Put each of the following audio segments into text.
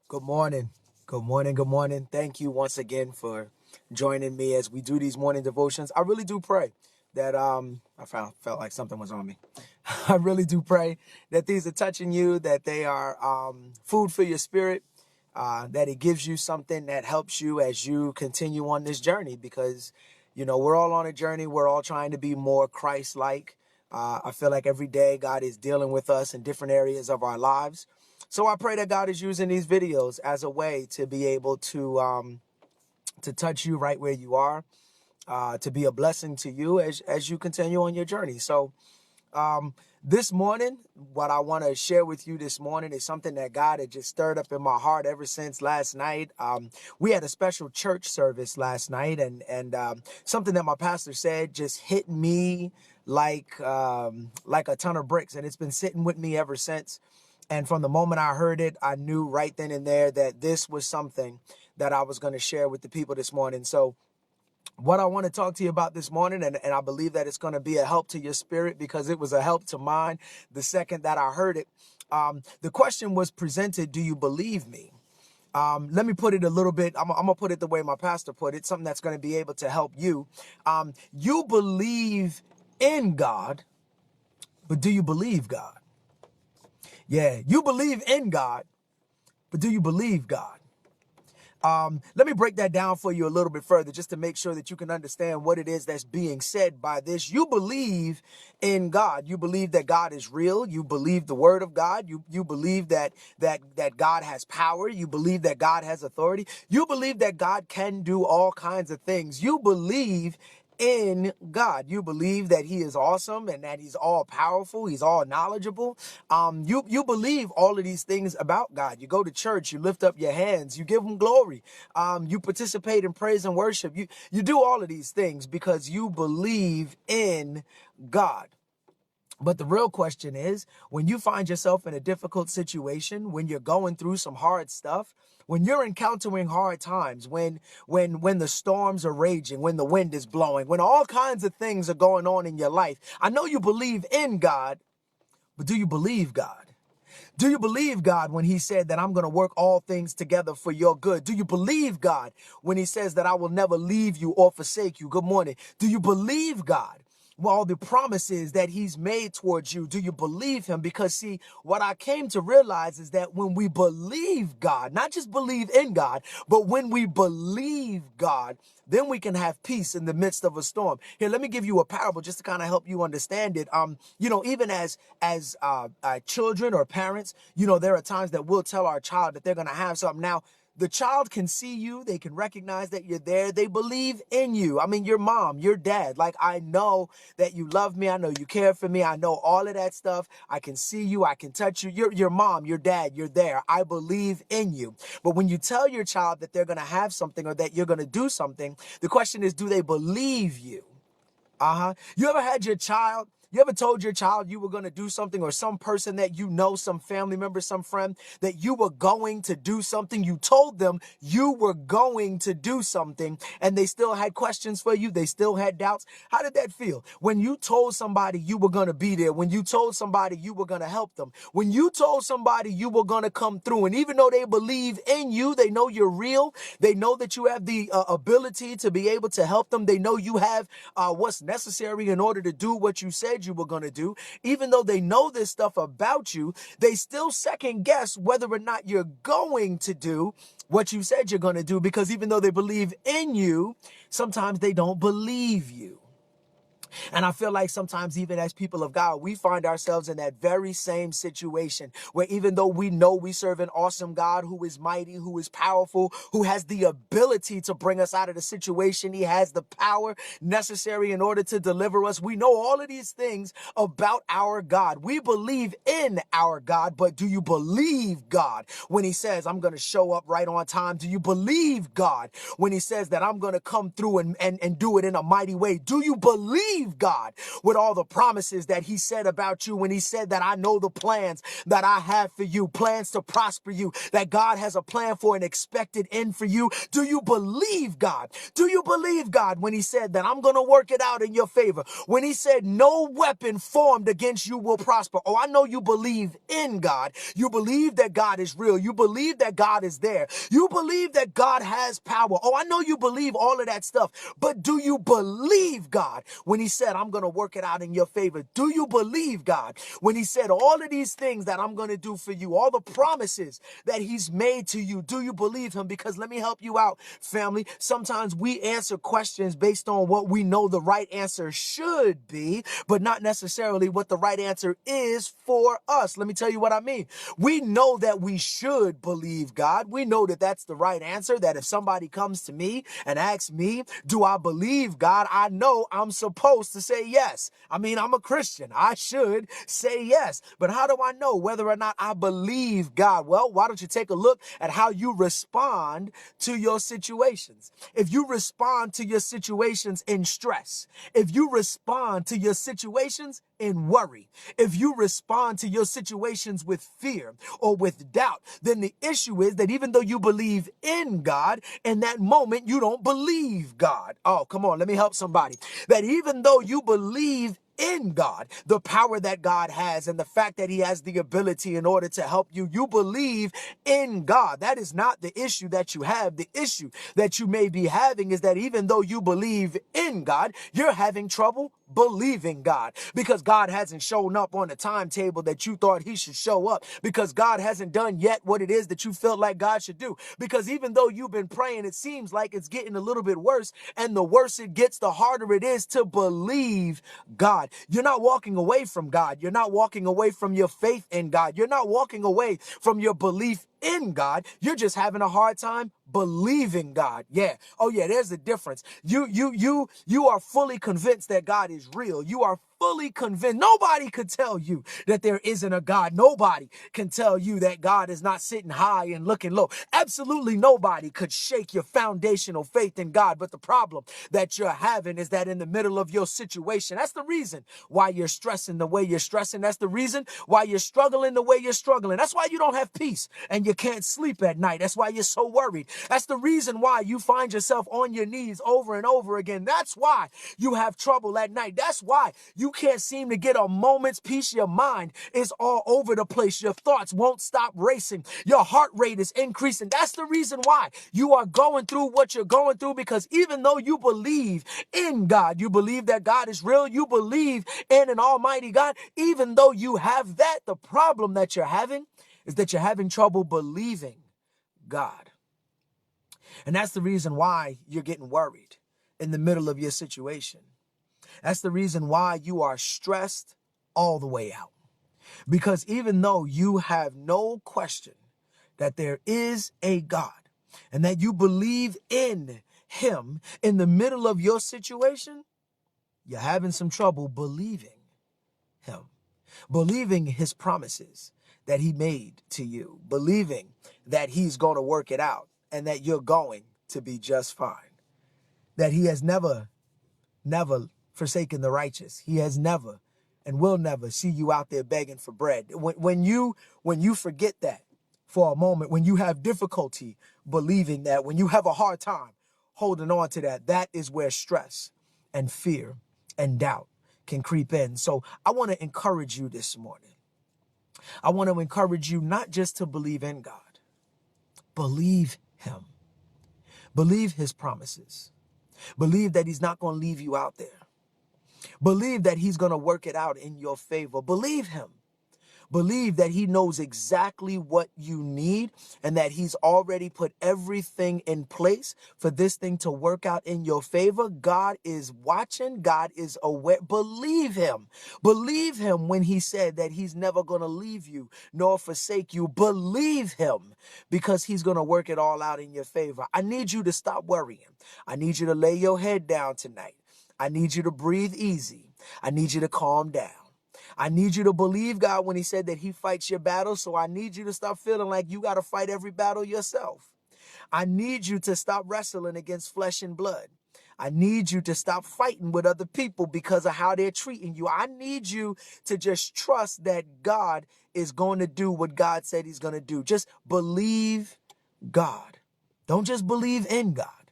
Good morning. Good morning. Good morning. Thank you once again for joining me as we do these morning devotions. I really do pray that felt like something was on me. I really do pray that these are touching you, that they are food for your spirit, that it gives you something that helps you as you continue on this journey because we're all on a journey. We're all trying to be more Christ-like. I feel like every day God is dealing with us in different areas of our lives. So I pray that God is using these videos as a way to be able to touch you right where you are, to be a blessing to you as you continue on your journey. So this morning, what I want to share with you this morning is something that God had just stirred up in my heart ever since last night. We had a special church service last night, and something that my pastor said just hit me like a ton of bricks, and it's been sitting with me ever since. And from the moment I heard it, I knew right then and there that this was something that I was going to share with the people this morning. So what I want to talk to you about this morning, and I believe that it's going to be a help to your spirit because it was a help to mine the second that I heard it. The question was presented, do you believe me? Let me put it a little bit, I'm going to put it the way my pastor put it, something that's going to be able to help you. You believe in God, but do you believe God? Yeah, you believe in God, but do you believe God? Let me break that down for you a little bit further just to make sure that you can understand what it is that's being said by this. You believe in God. You believe that God is real. You believe the word of God. You believe that God has power. You believe that God has authority. You believe that God can do all kinds of things. You believe in God. You believe that he is awesome and that he's all powerful. He's all knowledgeable. You believe all of these things about God. You go to church, you lift up your hands, you give him glory. You participate in praise and worship. You do all of these things because you believe in God. But the real question is, when you find yourself in a difficult situation, when you're going through some hard stuff, when you're encountering hard times, when the storms are raging, when the wind is blowing, when all kinds of things are going on in your life, I know you believe in God, but do you believe God? Do you believe God when he said that I'm going to work all things together for your good? Do you believe God when he says that I will never leave you or forsake you? Good morning. Do you believe God? Well, the promises that he's made towards you, do you believe him? Because see, what I came to realize is that when we believe God, not just believe in God, but when we believe God, then we can have peace in the midst of a storm. Here, let me give you a parable just to kind of help you understand it. Even as children or parents, there are times that we'll tell our child that they're going to have something. Now, the child can see you. They can recognize that you're there. They believe in you. I mean, your mom, your dad. Like, I know that you love me. I know you care for me. I know all of that stuff. I can see you. I can touch you. Your mom, your dad, you're there. I believe in you. But when you tell your child that they're going to have something or that you're going to do something, the question is, do they believe you? You ever had your child, you ever told your child you were going to do something, or some person that you know, some family member, some friend, that you were going to do something? You told them you were going to do something and they still had questions for you. They still had doubts. How did that feel? When you told somebody you were going to be there, when you told somebody you were going to help them, when you told somebody you were going to come through, and even though they believe in you, they know you're real, they know that you have the ability to be able to help them, they know you have what's necessary in order to do what you said you were going to do. Even though they know this stuff about you, they still second guess whether or not you're going to do what you said you're going to do, because even though they believe in you, sometimes they don't believe you. And I feel like sometimes, even as people of God, we find ourselves in that very same situation where even though we know we serve an awesome God who is mighty, who is powerful, who has the ability to bring us out of the situation, he has the power necessary in order to deliver us. We know all of these things about our God. We believe in our God, but do you believe God when he says, I'm going to show up right on time? Do you believe God when he says that I'm going to come through and do it in a mighty way? Do you believe believe God with all the promises that he said about you when he said that I know the plans that I have for you, plans to prosper you, that God has a plan for an expected end for you? Do you believe God? Do you believe God when he said that I'm going to work it out in your favor? When he said no weapon formed against you will prosper. Oh, I know you believe in God. You believe that God is real. You believe that God is there. You believe that God has power. Oh, I know you believe all of that stuff. But do you believe God when he said, I'm going to work it out in your favor? Do you believe God when he said all of these things that I'm going to do for you, all the promises that he's made to you? Do you believe him? Because let me help you out, family. Sometimes we answer questions based on what we know the right answer should be, but not necessarily what the right answer is for us. Let me tell you what I mean. We know that we should believe God. We know that that's the right answer, that if somebody comes to me and asks me, do I believe God? I know I'm supposed to say yes. I mean, I'm a Christian. I should say yes. But how do I know whether or not I believe God? Well, why don't you take a look at how you respond to your situations? If you respond to your situations in stress, if you respond to your situations in worry, if you respond to your situations with fear or with doubt, then the issue is that even though you believe in God, in that moment, you don't believe God. Oh, come on, let me help somebody. That even though you believe in God, the power that God has, and the fact that he has the ability in order to help you, you believe in God. That is not the issue that you have. The issue that you may be having is that even though you believe in God, you're having trouble believing God, because God hasn't shown up on the timetable that you thought he should show up, because God hasn't done yet what it is that you felt like God should do, because even though you've been praying, it seems like it's getting a little bit worse, and the worse it gets, the harder it is to believe God. You're not walking away from God. You're not walking away from your faith in God. You're not walking away from your belief in God. You're just having a hard time believing God. Yeah. Oh yeah, there's a difference. You are fully convinced that God is real. You are fully convinced. Nobody could tell you that there isn't a God. Nobody can tell you that God is not sitting high and looking low. Absolutely nobody could shake your foundational faith in God. But the problem that you're having is that in the middle of your situation, that's the reason why you're stressing the way you're stressing. That's the reason why you're struggling the way you're struggling. That's why you don't have peace and you can't sleep at night. That's why you're so worried. That's the reason why you find yourself on your knees over and over again. That's why you have trouble at night. That's why you can't seem to get a moment's peace. Your mind is all over the place. Your thoughts won't stop racing. Your heart rate is increasing. That's the reason why you are going through what you're going through, because even though you believe in God, you believe that God is real, you believe in an almighty God, even though you have that, the problem that you're having is that you're having trouble believing God. And that's the reason why you're getting worried in the middle of your situation. That's the reason why you are stressed all the way out. Because even though you have no question that there is a God and that you believe in him in the middle of your situation, you're having some trouble believing him, believing his promises that he made to you, believing that he's going to work it out and that you're going to be just fine, that he has never forsaken the righteous. He has never and will never see you out there begging for bread. When you forget that for a moment, when you have difficulty believing that, when you have a hard time holding on to that, that is where stress and fear and doubt can creep in. So I want to encourage you this morning. I want to encourage you not just to believe in God, believe him, believe his promises, believe that he's not going to leave you out there. Believe that he's going to work it out in your favor. Believe him. Believe that he knows exactly what you need and that he's already put everything in place for this thing to work out in your favor. God is watching. God is aware. Believe him. Believe him when he said that he's never going to leave you nor forsake you. Believe him because he's going to work it all out in your favor. I need you to stop worrying. I need you to lay your head down tonight. I need you to breathe easy. I need you to calm down. I need you to believe God when he said that he fights your battle. So I need you to stop feeling like you got to fight every battle yourself. I need you to stop wrestling against flesh and blood. I need you to stop fighting with other people because of how they're treating you. I need you to just trust that God is going to do what God said he's going to do. Just believe God. Don't just believe in God.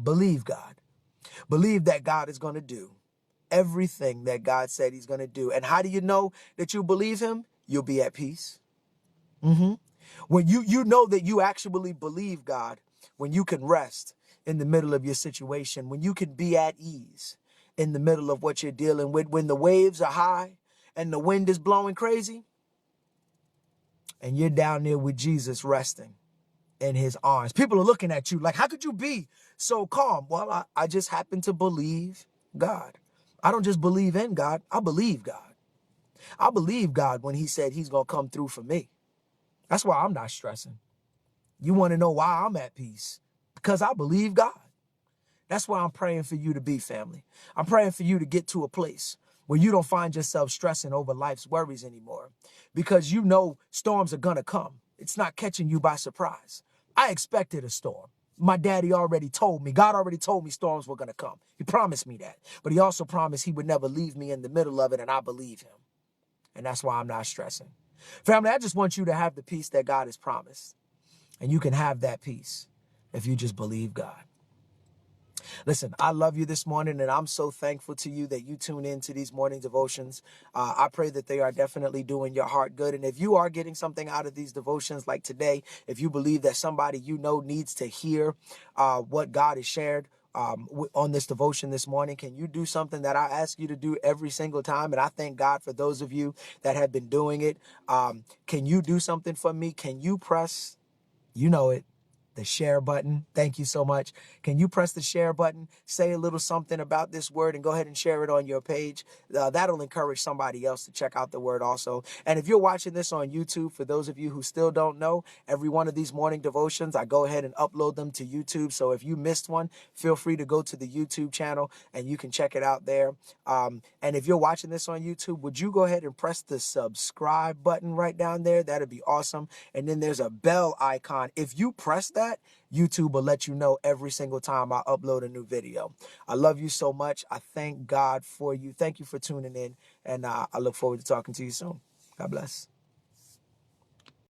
Believe God. Believe that God is going to do everything that God said he's going to do. And how do you know that you believe him? You'll be at peace. When you know that you actually believe God, when you can rest in the middle of your situation, when you can be at ease in the middle of what you're dealing with, when the waves are high and the wind is blowing crazy, and you're down there with Jesus resting in his arms. People are looking at you like, how could you be so calm? Well, I just happen to believe God. I don't just believe in God, I believe God. I believe God when he said he's going to come through for me. That's why I'm not stressing. You want to know why I'm at peace? Because I believe God. That's why I'm praying for you to be, family. I'm praying for you to get to a place where you don't find yourself stressing over life's worries anymore, because you know storms are going to come. It's not catching you by surprise. I expected a storm. My daddy already told me, God already told me storms were going to come. He promised me that. But he also promised he would never leave me in the middle of it, and I believe him. And that's why I'm not stressing. Family, I just want you to have the peace that God has promised. And you can have that peace if you just believe God. Listen, I love you this morning, and I'm so thankful to you that you tune in to these morning devotions. I pray that they are definitely doing your heart good. And if you are getting something out of these devotions like today, if you believe that somebody you know needs to hear what God has shared on this devotion this morning, can you do something that I ask you to do every single time? And I thank God for those of you that have been doing it. Can you do something for me? Can you press, you know it, the share button? Thank you so much. Can you press the share button, say a little something about this word, and go ahead and share it on your page? That'll encourage somebody else to check out the word also. And if you're watching this on YouTube, for those of you who still don't know, every one of these morning devotions, I go ahead and upload them to YouTube. So if you missed one, feel free to go to the YouTube channel and you can check it out there. And if you're watching this on YouTube, would you go ahead and press the subscribe button right down there? That'd be awesome. And then there's a bell icon. If you press that, YouTube will let you know every single time I upload a new video. I love you so much. I thank God for you. Thank you for tuning in. And I look forward to talking to you soon. God bless.